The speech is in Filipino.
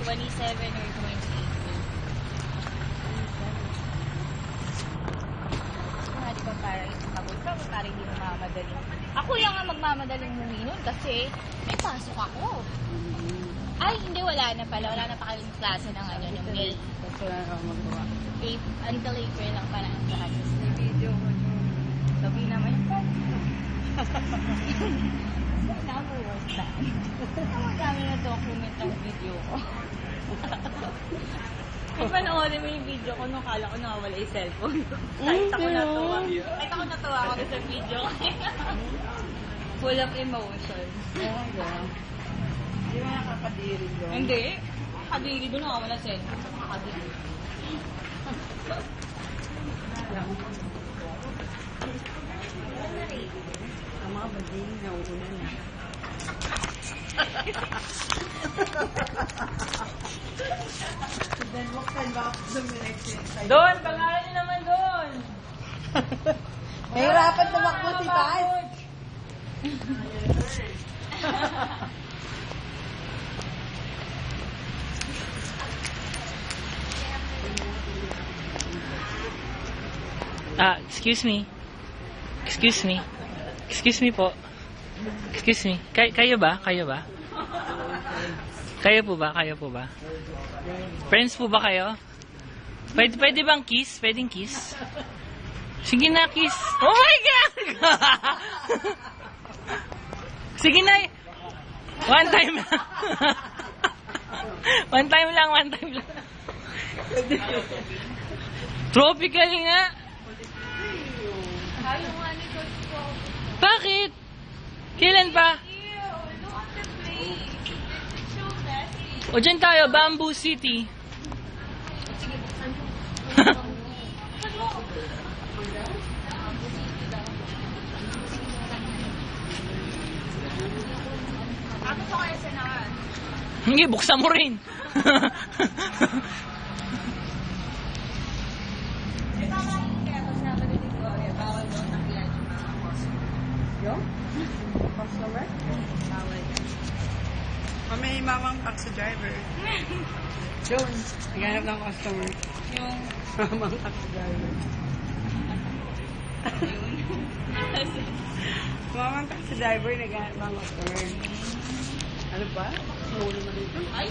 27 or 28. Di ba parang pagod ka, parang hindi mamadaling. Ako lang nga magmamadaling muli nun kasi may pasok ako. Ay, hindi, wala na pala. Wala na pa kaming klase ng ano, ng milk. Tapos wala na akong magawa. Until April lang pala ang classes. May video ko nyo. Sabi naman yung namuwas na. Ang dami na document ng video ko. Kung panoorin mo yung video ko, nung kala ko nakawala yung cellphone. Kahit ako natuwa. Kahit ako natuwa ako sa video ko. Full of emotion. Hindi mo nakakadiri doon. Hindi. Kadiri doon nakawala cellphone. Kadiri. Ang mga bading nauuna na. Then walk and back to the next side. Doon! Pangalan niyo naman doon! Mahirapan tumakbo si Paz. Excuse me. Excuse me. Excuse me po. Excuse me. Kayo ba? Kayo ba? Kayo po ba? Kayo po ba? Friends po ba kayo? Pwede bang kiss? Pwedeng kiss? Sige na, kiss. Oh my God! Sige na. One time lang. One time lang. Tropical nga. Ayaw nga ni Coach ko. Bakit? Kailan pa? Look at the place. It's so messy. O dyan tayo, Bamboo City. Sige, buksan mo. Ako sa kaya sanahan. Hindi, buksan mo rin. Kaya kasi naman din ko, bawal doon nakiyan yung mga customer. Yung? Customer? Bawal na. May mamang taxi driver. Doon. Naghanap ng customer. Yung, Mamang taxi driver. Mamang taxi driver, naghanap ng customer. Ano ba? Muli mo dito? ay,